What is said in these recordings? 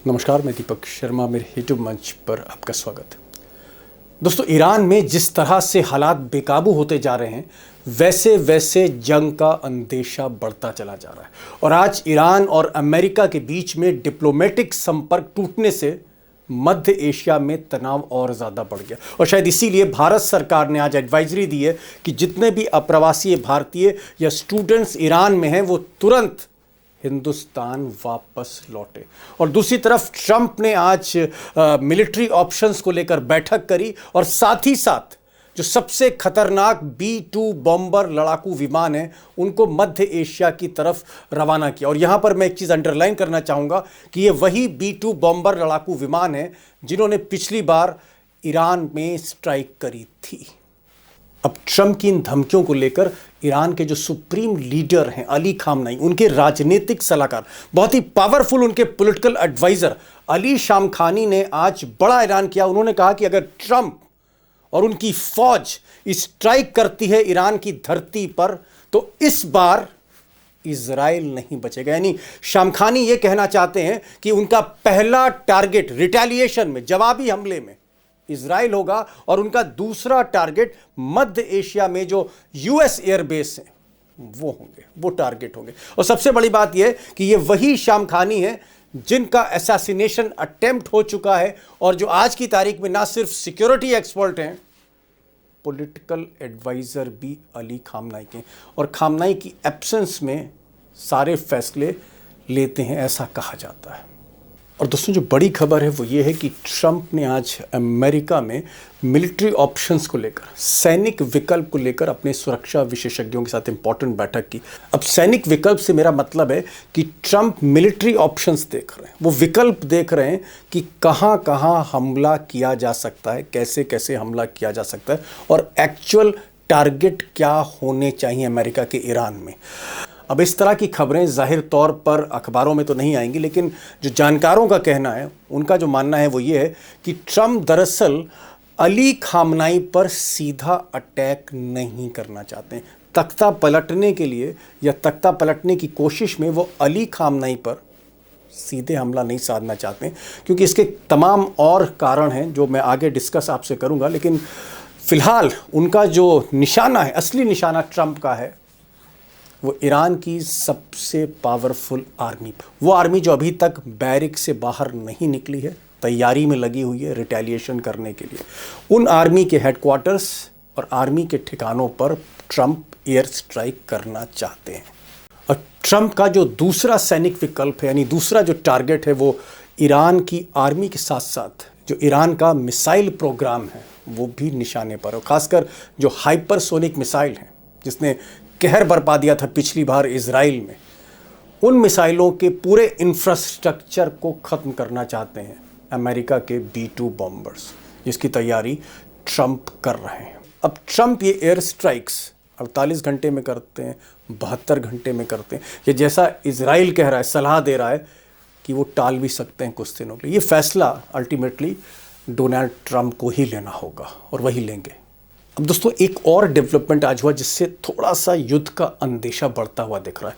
नमस्कार, मैं दीपक शर्मा, मेरे यूट्यूब मंच पर आपका स्वागत है। दोस्तों, ईरान में जिस तरह से हालात बेकाबू होते जा रहे हैं वैसे वैसे जंग का अंदेशा बढ़ता चला जा रहा है और आज ईरान और अमेरिका के बीच में डिप्लोमेटिक संपर्क टूटने से मध्य एशिया में तनाव और ज़्यादा बढ़ गया और शायद इसीलिए भारत सरकार ने आज एडवाइजरी दी है कि जितने भी अप्रवासी भारतीय या स्टूडेंट्स ईरान में हैं वो तुरंत हिंदुस्तान वापस लौटे। और दूसरी तरफ ट्रंप ने आज मिलिट्री ऑप्शंस को लेकर बैठक करी और साथ ही साथ जो सबसे खतरनाक B-2 बॉम्बर लड़ाकू विमान है उनको मध्य एशिया की तरफ रवाना किया। और यहां पर मैं एक चीज़ अंडरलाइन करना चाहूँगा कि ये वही B-2 बॉम्बर लड़ाकू विमान है जिन्होंने पिछली बार ईरान में स्ट्राइक करी थी। अब ट्रंप की इन धमकियों को लेकर ईरान के जो सुप्रीम लीडर हैं अली खामनेई, उनके राजनीतिक सलाहकार, बहुत ही पावरफुल उनके पॉलिटिकल एडवाइजर अली शामखानी ने आज बड़ा ऐलान किया। उन्होंने कहा कि अगर ट्रंप और उनकी फौज स्ट्राइक करती है ईरान की धरती पर तो इस बार इजराइल नहीं बचेगा। यानी शामखानी ये कहना चाहते हैं कि उनका पहला टारगेट रिटेलिएशन में, जवाबी हमले में इजराइल होगा और उनका दूसरा टारगेट मध्य एशिया में जो यूएस एयरबेस हैं वो होंगे, वो टारगेट होंगे। और सबसे बड़ी बात यह कि ये वही शामखानी है जिनका असैसिनेशन अटेम्प्ट हो चुका है और जो आज की तारीख में ना सिर्फ सिक्योरिटी एक्सपर्ट हैं, पॉलिटिकल एडवाइजर भी अली खामनेई के और खामनेई की एब्सेंस में सारे फैसले लेते हैं, ऐसा कहा जाता है। और दोस्तों, जो बड़ी खबर है वो ये है कि ट्रंप ने आज अमेरिका में मिलिट्री ऑप्शंस को लेकर, सैनिक विकल्प को लेकर अपने सुरक्षा विशेषज्ञों के साथ इंपॉर्टेंट बैठक की। अब सैनिक विकल्प से मेरा मतलब है कि ट्रंप मिलिट्री ऑप्शंस देख रहे हैं, वो विकल्प देख रहे हैं कि कहाँ कहाँ हमला किया जा सकता है, कैसे कैसे हमला किया जा सकता है और एक्चुअल टारगेट क्या होने चाहिए अमेरिका के ईरान में। अब इस तरह की खबरें जाहिर तौर पर अखबारों में तो नहीं आएंगी, लेकिन जो जानकारों का कहना है, उनका जो मानना है वो ये है कि ट्रंप दरअसल अली खामनेई पर सीधा अटैक नहीं करना चाहते हैं। तख्ता पलटने के लिए या तख्ता पलटने की कोशिश में वो अली खामनेई पर सीधे हमला नहीं साधना चाहते हैं, क्योंकि इसके तमाम और कारण हैं जो मैं आगे डिस्कस आपसे करूँगा। लेकिन फ़िलहाल उनका जो निशाना है, असली निशाना ट्रंप का है, वो ईरान की सबसे पावरफुल आर्मी, वो आर्मी जो अभी तक बैरिक से बाहर नहीं निकली है, तैयारी में लगी हुई है रिटेलिएशन करने के लिए। उन आर्मी के हेडक्वार्टर्स और आर्मी के ठिकानों पर ट्रंप एयर स्ट्राइक करना चाहते हैं। और ट्रंप का जो दूसरा सैनिक विकल्प है, यानी दूसरा जो टारगेट है, वो ईरान की आर्मी के साथ साथ जो ईरान का मिसाइल प्रोग्राम है वो भी निशाने पर है। खासकर जो हाइपरसोनिक मिसाइल हैं जिसने कहर बरपा दिया था पिछली बार इजराइल में, उन मिसाइलों के पूरे इंफ्रास्ट्रक्चर को ख़त्म करना चाहते हैं अमेरिका के B-2 बॉम्बर्स, जिसकी तैयारी ट्रंप कर रहे हैं। अब ट्रंप ये एयर स्ट्राइक्स 48 घंटे में करते हैं, 72 घंटे में करते हैं, ये जैसा इजराइल कह रहा है, सलाह दे रहा है कि वो टाल भी सकते हैं कुछ दिनों के लिए। ये फैसला अल्टीमेटली डोनाल्ड ट्रंप को ही लेना होगा और वही लेंगे। अब दोस्तों, एक और डेवलपमेंट आज हुआ जिससे थोड़ा सा युद्ध का अंदेशा बढ़ता हुआ दिख रहा है।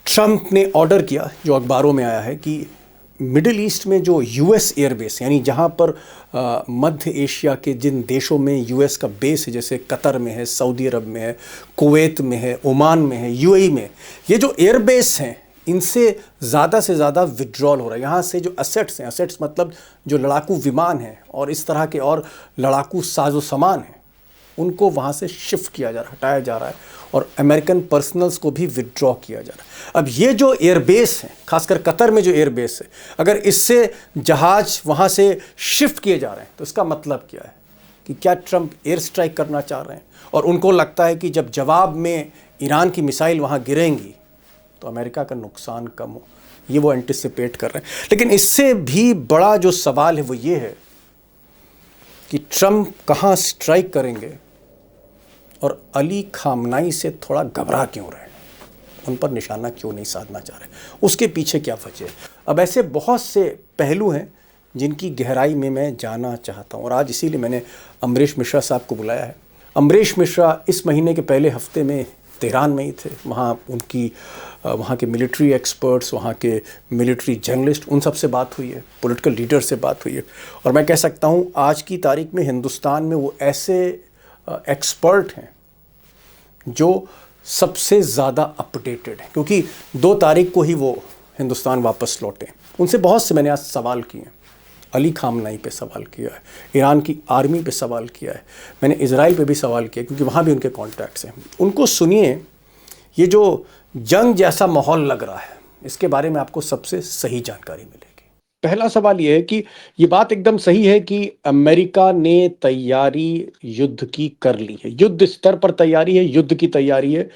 ट्रंप ने ऑर्डर किया, जो अखबारों में आया है, कि मिडिल ईस्ट में जो यूएस एयरबेस, यानी जहां पर मध्य एशिया के जिन देशों में यूएस का बेस है, जैसे कतर में है, सऊदी अरब में है, कुवैत में है, ओमान में है, यूएई में, ये जो एयरबेस हैं इनसे ज़्यादा से ज़्यादा विड्रॉल हो रहा है। यहाँ से जो असेट्स हैं, असेट्स मतलब जो लड़ाकू विमान हैं और इस तरह के और लड़ाकू साजो सामान हैं, उनको वहाँ से शिफ्ट किया जा रहा है, हटाया जा रहा है और अमेरिकन पर्सनल्स को भी विड्रॉ किया जा रहा है। अब ये जो एयरबेस है, खासकर कतर में जो एयरबेस है, अगर इससे जहाज़ वहाँ से शिफ्ट किए जा रहे हैं तो इसका मतलब क्या है कि क्या ट्रंप एयर स्ट्राइक करना चाह रहे हैं और उनको लगता है कि जब जवाब में ईरान की मिसाइल वहाँ गिरेंगी तो अमेरिका का नुकसान कम हो, ये वो एंटिसिपेट कर रहे हैं। लेकिन इससे भी बड़ा जो सवाल है वो ये है कि ट्रंप कहाँ स्ट्राइक करेंगे और अली खामनेई से थोड़ा घबरा क्यों रहे हैं, उन पर निशाना क्यों नहीं साधना चाह रहे, उसके पीछे क्या वजह है। अब ऐसे बहुत से पहलू हैं जिनकी गहराई में मैं जाना चाहता हूँ और आज इसीलिए मैंने अमरीश मिश्रा साहब को बुलाया है। अमरीश मिश्रा इस महीने के पहले हफ्ते में तेहरान में ही थे, वहाँ उनकी वहाँ के मिलिट्री एक्सपर्ट्स, वहाँ के मिलिट्री जर्नलिस्ट, उन सब से बात हुई है, पॉलिटिकल लीडर से बात हुई है। और मैं कह सकता हूँ आज की तारीख में हिंदुस्तान में वो ऐसे एक्सपर्ट हैं जो सबसे ज़्यादा अपडेटेड है, क्योंकि 2 तारीख को ही वो हिंदुस्तान वापस लौटे। उनसे बहुत से मैंने आज सवाल किए हैं। अली खामनेई पे सवाल किया है, ईरान की आर्मी पे सवाल किया है, मैंने इजराइल पे भी सवाल किया क्योंकि वहाँ भी उनके कॉन्टैक्ट्स हैं। उनको सुनिए, ये जो जंग जैसा माहौल लग रहा है, इसके बारे में आपको सबसे सही जानकारी मिलेगी। पहला सवाल ये है कि ये बात एकदम सही है कि अमेरिका ने तैयारी युद्ध की कर ली है, युद्ध स्तर पर तैयारी है, युद्ध की तैयारी है,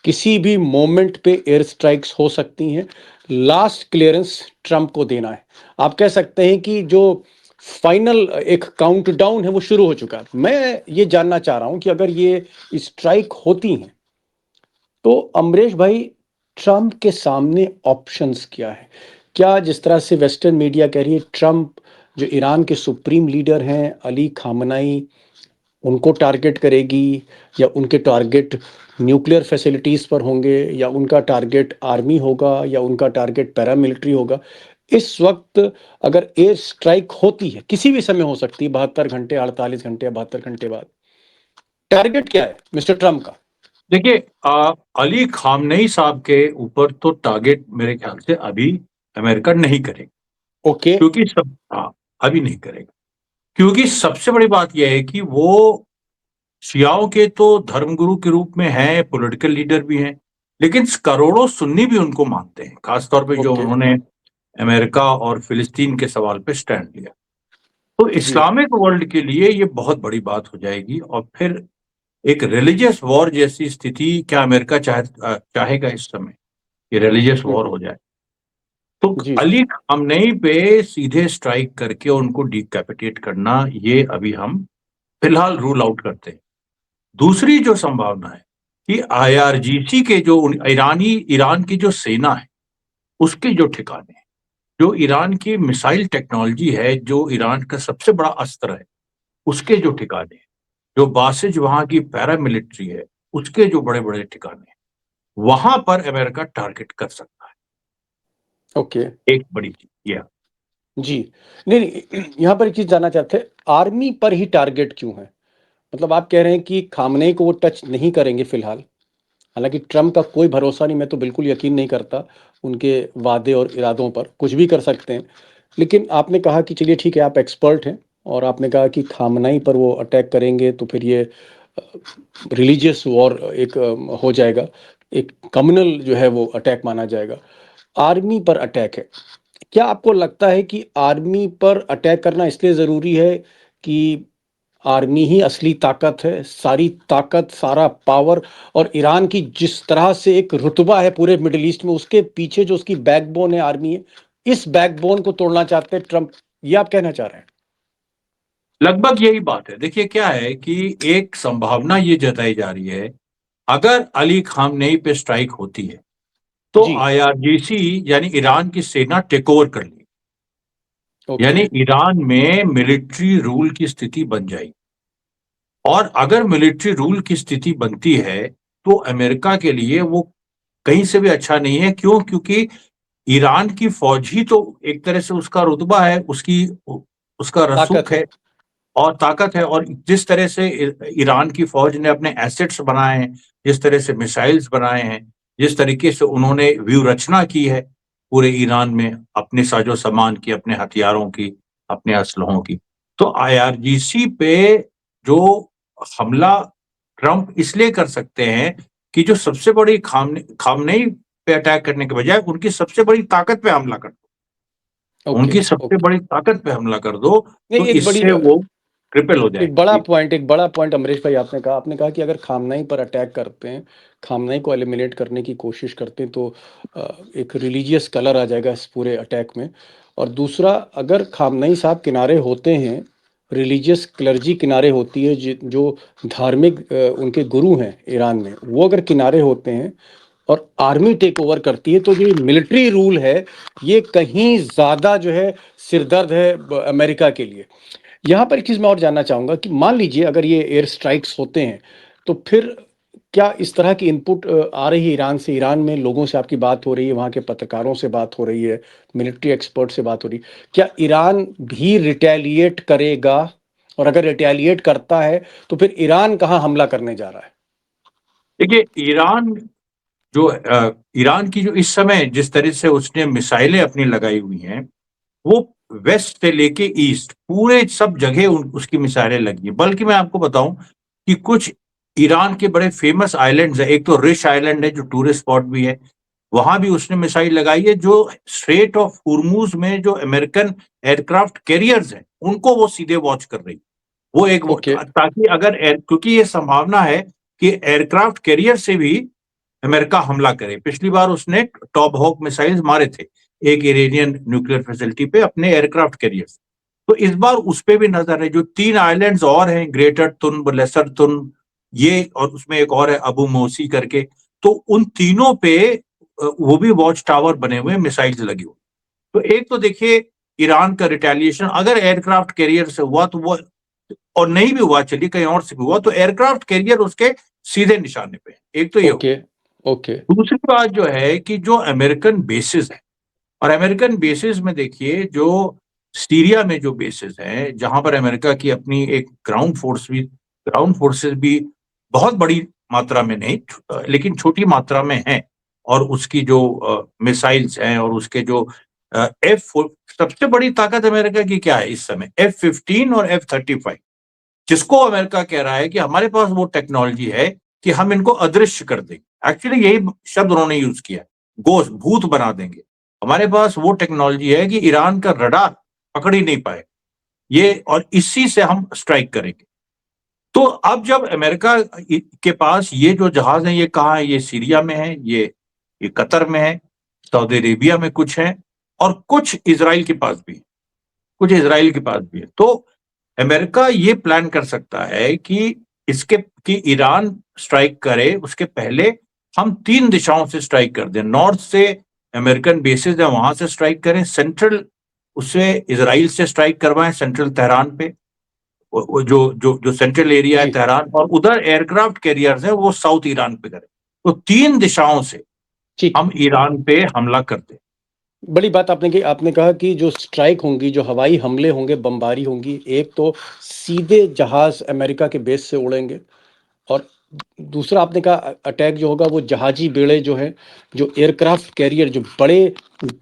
किसी भी मोमेंट पे एयर स्ट्राइक्स हो सकती हैं। लास्ट क्लियरेंस ट्रंप को देना है। आप कह सकते हैं कि जो फाइनल एक काउंटडाउन है वो शुरू हो चुका है। मैं ये जानना चाह रहा हूं कि अगर ये स्ट्राइक होती हैं तो अमरीश भाई, ट्रंप के सामने ऑप्शंस क्या है? क्या जिस तरह से वेस्टर्न मीडिया कह रही है, ट्रंप जो ईरान के सुप्रीम लीडर हैं अली खामनाई, उनको टारगेट करेगी, या उनके टारगेट न्यूक्लियर फैसिलिटीज़ पर होंगे, या उनका टारगेट आर्मी होगा, या उनका टारगेट पैरामिलिट्री होगा? इस वक्त अगर एयर स्ट्राइक होती है, किसी भी समय हो सकती है, 72 घंटे, 48 घंटे या 72 घंटे बाद, टारगेट क्या है मिस्टर ट्रंप का? देखिए, अली खामनेई साहब के ऊपर तो टारगेट मेरे ख्याल से अभी अमेरिका नहीं करेगा, ओके। क्योंकि अभी नहीं करेगा, क्योंकि सबसे बड़ी बात यह है कि वो शियाओं के तो धर्मगुरु के रूप में हैं, पॉलिटिकल लीडर भी हैं, लेकिन करोड़ों सुन्नी भी उनको मानते हैं, खासतौर पे जो ओके। उन्होंने अमेरिका और फिलिस्तीन के सवाल पे स्टैंड लिया। तो जी। इस्लामिक वर्ल्ड के लिए ये बहुत बड़ी बात हो जाएगी, और फिर एक रिलीजियस वॉर जैसी स्थिति क्या अमेरिका चाहेगा इस समय कि रिलीजियस वॉर हो जाए? तो जी। अली खamenei पे सीधे स्ट्राइक करके उनको डिकैपिटेट करना, ये अभी हम फिलहाल रूल आउट करते हैं। दूसरी जो संभावना है कि आईआरजीसी के जो ईरान की जो सेना है, उसके जो ठिकाने हैं, जो ईरान की मिसाइल टेक्नोलॉजी है, जो ईरान का सबसे बड़ा अस्त्र है, उसके जो ठिकाने हैं, जो बासिज वहां की पैरामिलिट्री है, उसके जो बड़े बड़े ठिकाने हैं, वहां पर अमेरिका टारगेट कर सकता ओके। है। एक बड़ी चीज ये है। जी। नहीं, नहीं, यहाँ पर एक चीज़ जानना चाहते हैं, आर्मी पर ही टारगेट क्यों है? मतलब आप कह रहे हैं कि खामनेई को वो टच नहीं करेंगे फिलहाल। हालांकि ट्रंप का कोई भरोसा नहीं, मैं तो बिल्कुल यकीन नहीं करता उनके वादे और इरादों पर, कुछ भी कर सकते हैं। लेकिन आपने कहा कि चलिए ठीक है, आप एक्सपर्ट हैं, और आपने कहा कि खामनेई पर वो अटैक करेंगे तो फिर ये रिलीजियस वॉर एक हो जाएगा, एक कम्युनल जो है वो अटैक माना जाएगा। आर्मी पर अटैक है, क्या आपको लगता है कि आर्मी पर अटैक करना इसलिए ज़रूरी है कि आर्मी ही असली ताकत है, सारी ताकत, सारा पावर, और ईरान की जिस तरह से एक रुतबा है पूरे मिडिल ईस्ट में, उसके पीछे जो उसकी बैकबोन है आर्मी है, इस बैकबोन को तोड़ना चाहते हैं ट्रंप, ये आप कहना चाह रहे हैं? लगभग यही बात है। देखिए, क्या है कि एक संभावना ये जताई जा रही है, अगर अली खामनेई पे स्ट्राइक होती है तो जी। आईआरजीसी यानी ईरान की सेना टेक ओवर कर ली, ओके। यानी ईरान में मिलिट्री रूल की स्थिति बन जाएगी। और अगर मिलिट्री रूल की स्थिति बनती है तो अमेरिका के लिए वो कहीं से भी अच्छा नहीं है। क्यों? क्योंकि ईरान की फौज ही तो एक तरह से उसका रुतबा है, उसकी उसका ताकत रसूख है। है और ताकत है। और जिस तरह से ईरान की फौज ने अपने एसेट्स बनाए हैं, जिस तरह से मिसाइल्स बनाए हैं, जिस तरीके से उन्होंने व्यू रचना की है पूरे ईरान में, अपने साजो सामान की, अपने हथियारों की, अपने असलहों की, तो आईआरजीसी पे जो हमला ट्रंप इसलिए कर सकते हैं कि जो सबसे बड़ी खामनेई पे अटैक करने के बजाय उनकी सबसे बड़ी ताकत पे हमला कर दो, ओके। उनकी सबसे ओके। बड़ी ताकत पे हमला कर दो, नहीं, तो एक बड़ी इससे वो ट्रिपल हो एक बड़ा जाएगी। पॉइंट, एक बड़ा पॉइंट अमरीश भाई, आपने कहा कि अगर खामनेई पर अटैक करते हैं, खामनेई को एलिमिनेट करने की कोशिश करते हैं, तो एक रिलीजियस कलर आ जाएगा इस पूरे अटैक में। और दूसरा, अगर खामनेई साहब किनारे होते हैं, रिलीजियस क्लर्जी किनारे होती है, जो धार्मिक उनके गुरु हैं ईरान में, वो अगर किनारे होते हैं और आर्मी टेक ओवर करती है, तो ये मिलिट्री रूल है, ये कहीं ज़्यादा जो है सिरदर्द है अमेरिका के लिए। यहाँ पर एक चीज़ मैं और जानना चाहूँगा कि मान लीजिए अगर ये एयर स्ट्राइक्स होते हैं, तो फिर क्या इस तरह की इनपुट आ रही है ईरान से? ईरान में लोगों से आपकी बात हो रही है, वहाँ के पत्रकारों से बात हो रही है, मिलिट्री एक्सपर्ट से बात हो रही है। क्या ईरान भी रिटेलिएट करेगा? और अगर रिटेलिएट करता है, तो फिर ईरान कहाँ हमला करने जा रहा है? देखिए, ईरान की जो इस समय जिस तरह से उसने मिसाइलें अपनी लगाई हुई हैं, वो वेस्ट से लेके ईस्ट पूरे सब जगह उसकी मिसाइलें लगी हैं। बल्कि मैं आपको बताऊं कि कुछ ईरान के बड़े फेमस आइलैंड्स है, एक तो रिश आइलैंड है जो टूरिस्ट स्पॉट भी है, वहां भी उसने मिसाइल लगाई है। जो स्ट्रेट ऑफ हुर्मुज में जो अमेरिकन एयरक्राफ्ट कैरियर्स हैं, उनको वो सीधे वॉच कर रही है। वो एक ओके। ताकि अगर क्योंकि ये संभावना है कि एयरक्राफ्ट कैरियर से भी अमेरिका हमला करे। पिछली बार उसने टॉप हॉक मिसाइल्स मारे थे एक इरानियन न्यूक्लियर फैसिलिटी पे अपने एयरक्राफ्ट कैरियर से। तो इस बार उस पे भी नजर है। जो 3 आइलैंड्स और हैं, ग्रेटर तुन, लेसर तुन, ये और उसमें एक और है अबू मोसी करके, तो उन तीनों पे वो भी वॉच टावर बने हुए, मिसाइल्स लगी हुई। तो एक तो देखिए, ईरान का रिटेलिएशन अगर एयरक्राफ्ट कैरियर से हुआ तो वो, और नहीं भी हुआ, चलिए कहीं और से भी हुआ, तो एयरक्राफ्ट कैरियर उसके सीधे निशाने पे है। एक तो ये हो। ओके। ओके। दूसरी बात जो है कि जो अमेरिकन बेसिस है, और अमेरिकन बेसिस में देखिए, जो सीरिया में जो बेसिस हैं, जहां पर अमेरिका की अपनी एक ग्राउंड फोर्सेस भी बहुत बड़ी मात्रा में नहीं, लेकिन छोटी मात्रा में हैं। और उसकी जो मिसाइल्स हैं और उसके जो एफ, सबसे बड़ी ताकत अमेरिका की क्या है इस समय? F-15 और F-35, जिसको अमेरिका कह रहा है कि हमारे पास वो टेक्नोलॉजी है कि हम इनको अदृश्य कर देंगे। एक्चुअली यही शब्द उन्होंने यूज किया, गोश्त भूत बना देंगे। हमारे पास वो टेक्नोलॉजी है कि ईरान का रडार पकड़ ही नहीं पाए ये, और इसी से हम स्ट्राइक करेंगे। तो अब जब अमेरिका के पास ये जो जहाज है, ये कहाँ है? ये सीरिया में है, ये कतर में है, सऊदी अरेबिया में कुछ है, और कुछ इजराइल के पास भी है, कुछ इजराइल के पास भी है। तो अमेरिका ये प्लान कर सकता है कि इसके कि ईरान स्ट्राइक करे उसके पहले हम 3 दिशाओं से स्ट्राइक कर दें। नॉर्थ से अमेरिकन बेसिस है, वहां से स्ट्राइक करें। सेंट्रल उससे इजराइल से स्ट्राइक करवाएं, सेंट्रल तेहरान पे, वो जो जो जो सेंट्रल एरिया है जी। तेहरान, और उधर एयरक्राफ्ट कैरियर्स है वो साउथ ईरान पे करें। तो 3 दिशाओं से ठीक। हम ईरान पे हमला करते। बड़ी बात आपने की। आपने कहा कि जो स्ट्राइक होंगी, जो हवाई हमले होंगे, बमबारी होंगी, एक तो सीधे जहाज अमेरिका के बेस से उड़ेंगे, और दूसरा आपने कहा अटैक जो होगा वो जहाजी बेड़े जो हैं, जो एयरक्राफ्ट कैरियर, जो बड़े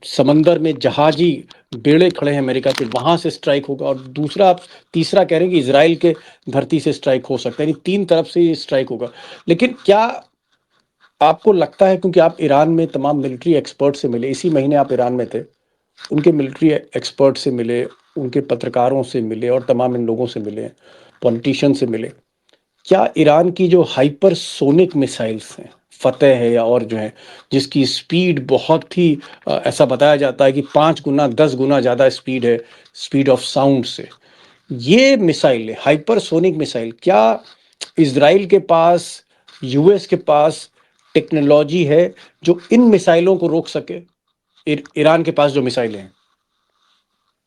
समंदर में जहाजी बेड़े खड़े हैं अमेरिका के, वहां से स्ट्राइक होगा। और दूसरा आप तीसरा कह रहे हैं कि इसराइल के धरती से स्ट्राइक हो सकता है, यानी 3 तरफ से ये स्ट्राइक होगा। लेकिन क्या आपको लगता है, क्योंकि आप ईरान में तमाम मिलिट्री एक्सपर्ट से मिले, इसी महीने आप ईरान में थे, उनके मिलिट्री एक्सपर्ट से मिले, उनके पत्रकारों से मिले और तमाम इन लोगों से मिले, पॉलिटिशियन से मिले, क्या ईरान की जो हाइपरसोनिक मिसाइल्स हैं, फतेह है या और जो है, जिसकी स्पीड बहुत ही ऐसा बताया जाता है कि 5 गुना 10 गुना ज़्यादा स्पीड है स्पीड ऑफ साउंड से, ये मिसाइल हाइपरसोनिक मिसाइल, क्या इसराइल के पास, यूएस के पास टेक्नोलॉजी है जो इन मिसाइलों को रोक सके? ईरान के पास जो मिसाइलें हैं।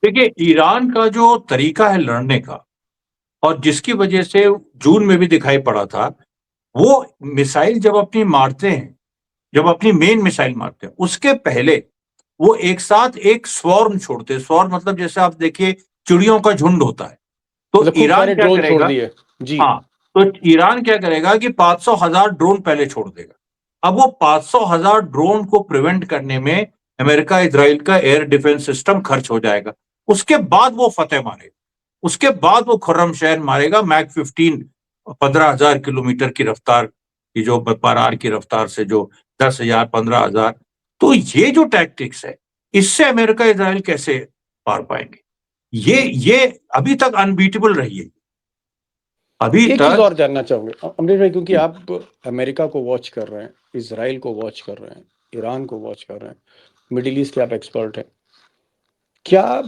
देखिए, ईरान का जो तरीका है लड़ने का, और जिसकी वजह से जून में भी दिखाई पड़ा था, वो मिसाइल जब अपनी मारते हैं, जब अपनी मेन मिसाइल मारते हैं, उसके पहले वो एक साथ एक स्वॉर्म छोड़ते हैं। स्वॉर्म मतलब जैसे आप देखिए चिड़ियों का झुंड होता है। तो मतलब खूब ईरान सारे क्या ड्रोन छोड़ करेगा? दिए। जी। हाँ, तो ईरान क्या करेगा कि 500,000 ड्रोन पहले छोड़ देगा। अब वो 500,000 ड्रोन को प्रिवेंट करने में अमेरिका इजराइल का एयर डिफेंस सिस्टम खर्च हो जाएगा। उसके बाद वो फतेह मारेगा, उसके बाद वो खुर्रम शहर मारेगा। मैक 15 15,000 किलोमीटर की रफ्तार की, जो पर आर की रफ्तार से, जो 10,000 15,000। तो ये जो टैक्टिक्स है, इससे अमेरिका इजराइल कैसे पार पाएंगे? ये अभी तक अनबीटेबल रही है अभी एक चीज तक। और जानना चाहूंगे अमरीश भाई, क्योंकि आप अमेरिका को वॉच कर रहे हैं, इसराइल को वॉच कर रहे हैं, ईरान को वॉच कर रहे हैं, मिडिल ईस्ट के आप एक्सपर्ट हैं, क्या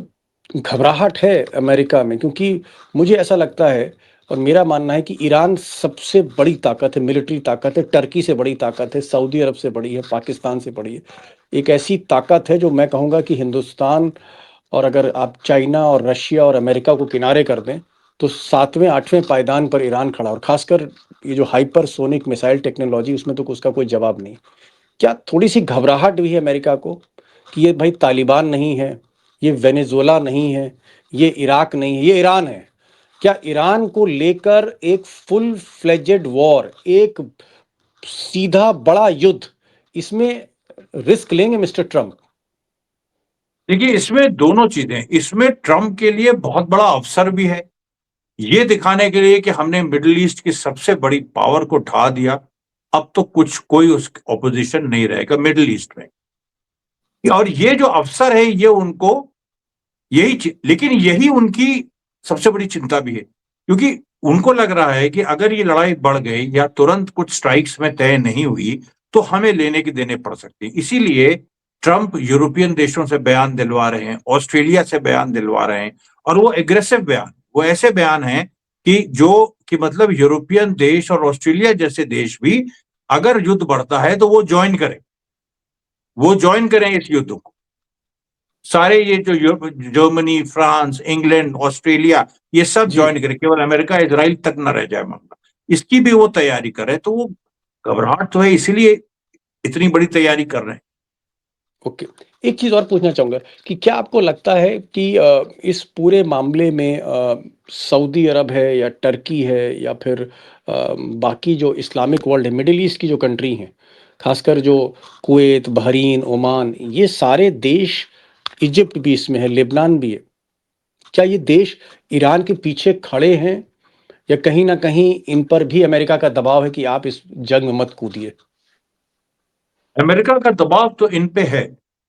घबराहट है अमेरिका में? क्योंकि मुझे ऐसा लगता है और मेरा मानना है कि ईरान सबसे बड़ी ताकत है, मिलिट्री ताकत है, टर्की से बड़ी ताकत है, सऊदी अरब से बड़ी है, पाकिस्तान से बड़ी है। एक ऐसी ताकत है जो मैं कहूँगा कि हिंदुस्तान, और अगर आप चाइना और रशिया और अमेरिका को किनारे कर दें, तो 7वें 8वें पायदान पर ईरान खड़ा, और खासकर ये जो हाइपरसोनिक मिसाइल टेक्नोलॉजी, उसमें तो उसका कोई जवाब नहीं। क्या थोड़ी सी घबराहट भी है अमेरिका को कि ये भाई तालिबान नहीं है, ये वेनेजुएला नहीं है, ये इराक नहीं है, ये ईरान है? क्या ईरान को लेकर एक फुल फ्लेजेड वॉर, एक सीधा बड़ा युद्ध, इसमें रिस्क लेंगे मिस्टर ट्रम्प? देखिए, इसमें दोनों चीजें, इसमें ट्रम्प के लिए बहुत बड़ा अवसर भी है, ये दिखाने के लिए कि हमने मिडिल ईस्ट की सबसे बड़ी पावर को ढा दिया, अब तो कुछ कोई उस ऑपोजिशन नहीं रहेगा मिडिल ईस्ट में। और ये जो अवसर है ये उनको लेकिन यही उनकी सबसे बड़ी चिंता भी है, क्योंकि उनको लग रहा है कि अगर ये लड़ाई बढ़ गई या तुरंत कुछ स्ट्राइक्स में तय नहीं हुई तो हमें लेने की देने पड़ सकती है। इसीलिए ट्रंप यूरोपियन देशों से बयान दिलवा रहे हैं, ऑस्ट्रेलिया से बयान दिलवा रहे हैं, और वो एग्रेसिव बयान, वो ऐसे बयान हैं कि मतलब यूरोपियन देश और ऑस्ट्रेलिया जैसे देश भी अगर युद्ध बढ़ता है तो वो ज्वाइन करें इस युद्ध को। सारे ये जो जर्मनी, फ्रांस, इंग्लैंड, ऑस्ट्रेलिया, ये सब ज्वाइन करें, केवल अमेरिका इजराइल तक न रह जाए मामला, इसकी भी वो तैयारी कर रहे हैं। तो वो घबराहट तो है, इसीलिए इतनी बड़ी तैयारी कर रहे हैं। ओके, एक चीज और पूछना चाहूंगा कि क्या आपको लगता है कि इस पूरे मामले में सऊदी अरब है या टर्की है या फिर बाकी जो इस्लामिक वर्ल्ड है, मिडिल ईस्ट की जो कंट्री हैं, खासकर जो कुवैत, बहरीन, ओमान, ये सारे देश, इजिप्ट भी इसमें है, लेबनान भी है, क्या ये देश ईरान के पीछे खड़े हैं या कहीं ना कहीं इन पर भी अमेरिका का दबाव है कि आप इस जंग में मत कूदिए? अमेरिका का दबाव तो इन पे है,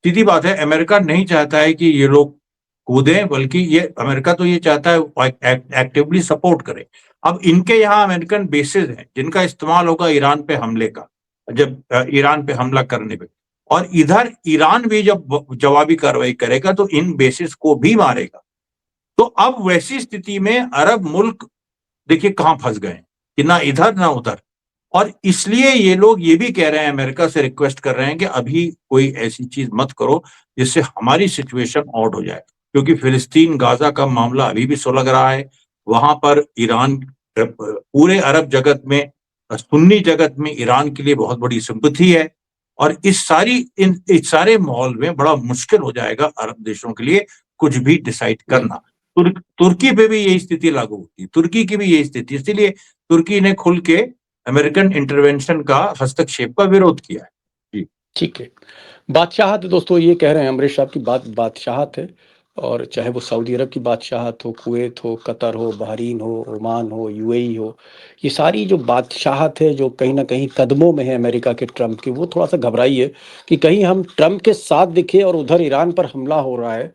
सीधी बात है। अमेरिका नहीं चाहता है कि ये लोग कूदें, बल्कि ये अमेरिका तो ये चाहता है एक्टिवली सपोर्ट करे। अब इनके यहाँ अमेरिकन बेसेस हैं जिनका इस्तेमाल होगा ईरान पे हमले का, जब ईरान पे हमला करने पे, और इधर ईरान भी जब जवाबी कार्रवाई करेगा तो इन बेसिस को भी मारेगा। तो अब वैसी स्थिति में अरब मुल्क देखिए कहां फंस गए कि ना इधर ना उधर, और इसलिए ये लोग ये भी कह रहे हैं, अमेरिका से रिक्वेस्ट कर रहे हैं कि अभी कोई ऐसी चीज मत करो जिससे हमारी सिचुएशन ऑड हो जाए, क्योंकि फिलिस्तीन गाजा का मामला अभी भी सुलग रहा है। वहां पर ईरान, पूरे अरब जगत में, सुन्नी जगत में ईरान के लिए बहुत बड़ी सिंपैथी है, और इस सारे माहौल में बड़ा मुश्किल हो जाएगा अरब देशों के लिए कुछ भी डिसाइड करना। तुर्की पे भी यही स्थिति लागू होती है, तुर्की की भी यही स्थिति, इसीलिए तुर्की ने खुल के अमेरिकन इंटरवेंशन का, हस्तक्षेप का विरोध किया है। जी, ठीक है। बादशाहत, दोस्तों ये कह रहे हैं अमरीश साहब की बात, बादशाहत है, और चाहे वो सऊदी अरब की बादशाहत हो, कुवैत हो, कतर हो, बहरीन हो, ओमान हो, यूएई हो, ये सारी जो बादशाहत है जो कहीं ना कहीं कदमों में है अमेरिका के, ट्रम्प की, वो थोड़ा सा घबराई है कि कहीं हम ट्रम्प के साथ दिखे और उधर ईरान पर हमला हो रहा है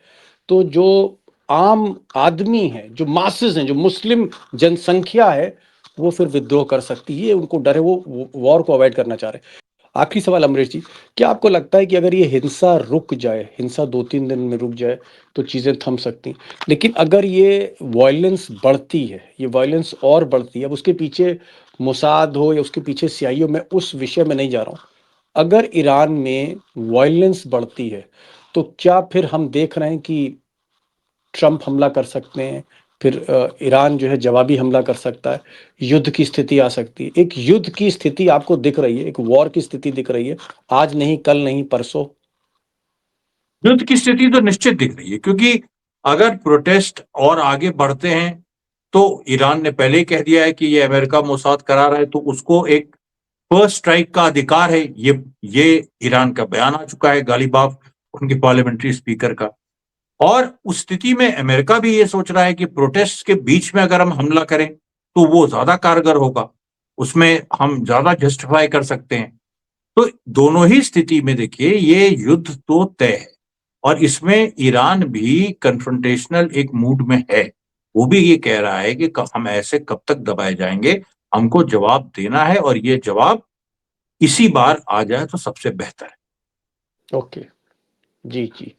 तो जो आम आदमी है, जो मासेस हैं, जो मुस्लिम जनसंख्या है, वो फिर विद्रोह कर सकती है, उनको डर है, वो वॉर को अवॉइड करना चाह रहे हैं। आखिरी सवाल अमरीश जी, क्या आपको लगता है कि अगर ये हिंसा रुक जाए, हिंसा 2-3 दिन में रुक जाए तो चीज़ें थम सकती, लेकिन अगर ये वायलेंस बढ़ती है, ये वायलेंस और बढ़ती है, अब उसके पीछे मोसाद हो या उसके पीछे सीआईए हो, मैं उस विषय में नहीं जा रहा हूँ, अगर ईरान में वायलेंस बढ़ती है तो क्या फिर हम देख रहे हैं कि ट्रम्प हमला कर सकते हैं, फिर ईरान जो है जवाबी हमला कर सकता है, युद्ध की स्थिति आ सकती है? एक युद्ध की स्थिति आपको दिख रही है, एक वॉर की स्थिति दिख रही है, आज नहीं, कल नहीं, परसों? युद्ध की स्थिति तो निश्चित दिख रही है, क्योंकि अगर प्रोटेस्ट और आगे बढ़ते हैं तो ईरान ने पहले ही कह दिया है कि ये अमेरिका मोसाद करा रहा है, तो उसको एक फर्स्ट स्ट्राइक का अधिकार है। ये ईरान का बयान आ चुका है, गालिबाफ, उनके पार्लियामेंट्री स्पीकर का। और उस स्थिति में अमेरिका भी ये सोच रहा है कि प्रोटेस्ट के बीच में अगर हम हमला करें तो वो ज्यादा कारगर होगा, उसमें हम ज्यादा जस्टिफाई कर सकते हैं। तो दोनों ही स्थिति में देखिए ये युद्ध तो तय है, और इसमें ईरान भी कन्फ्रंटेशनल एक मूड में है। वो भी ये कह रहा है कि हम ऐसे कब तक दबाए जाएंगे, हमको जवाब देना है, और ये जवाब इसी बार आ जाए तो सबसे बेहतर है। ओके, जी जी।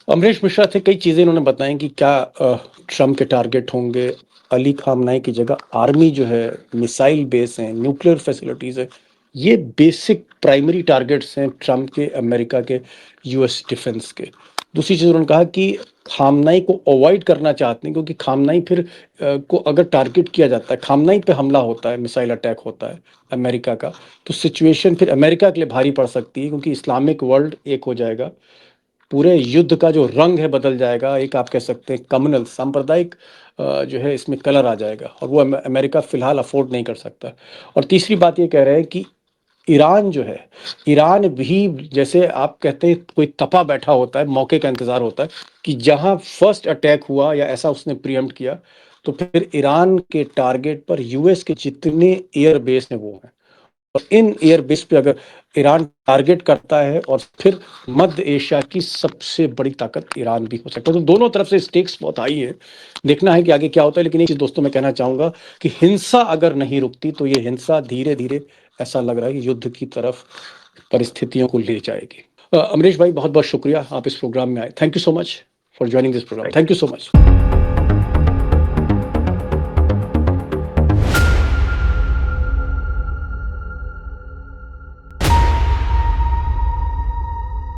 अमरीश मिश्रा थे, कई चीज़ें इन्होंने बताई कि क्या ट्रम्प के टारगेट होंगे। अली खामनाई की जगह आर्मी जो है, मिसाइल बेस हैं, न्यूक्लियर फैसिलिटीज़ है, ये बेसिक प्राइमरी टारगेट्स हैं ट्रम्प के, अमेरिका के, यूएस डिफेंस के। दूसरी चीज़ उन्होंने कहा कि खामनाई को अवॉइड करना चाहते हैं, क्योंकि खामनाई फिर को अगर टारगेट किया जाता है, खामनाई पे हमला होता है, मिसाइल अटैक होता है अमेरिका का, तो सिचुएशन फिर अमेरिका के लिए भारी पड़ सकती है, क्योंकि इस्लामिक वर्ल्ड एक हो जाएगा, पूरे युद्ध का जो रंग है बदल जाएगा, एक आप कह सकते हैं कम्युनल सांप्रदायिक जो है इसमें कलर आ जाएगा, और वो अमेरिका फिलहाल अफोर्ड नहीं कर सकता। और तीसरी बात ये कह रहे हैं कि ईरान जो है, ईरान भी जैसे आप कहते हैं कोई तपा बैठा होता है, मौके का इंतजार होता है कि जहां फर्स्ट अटैक हुआ या ऐसा उसने प्रीएम्प्ट किया, तो फिर ईरान के टारगेट पर यूएस के जितने एयर बेस हैं वो हैं, और इन एयर बेस पे अगर ईरान टारगेट करता है, और फिर मध्य एशिया की सबसे बड़ी ताकत ईरान भी हो सकता है। तो दोनों तरफ से स्टेक्स बहुत हाई है, देखना है कि आगे क्या होता है। लेकिन एक चीज दोस्तों मैं कहना चाहूंगा कि हिंसा अगर नहीं रुकती तो ये हिंसा धीरे धीरे ऐसा लग रहा है कि युद्ध की तरफ परिस्थितियों को ले जाएगी। अमरीश भाई बहुत बहुत शुक्रिया, आप इस प्रोग्राम में आए। Thank you so much for joining this programme. Thank you so much.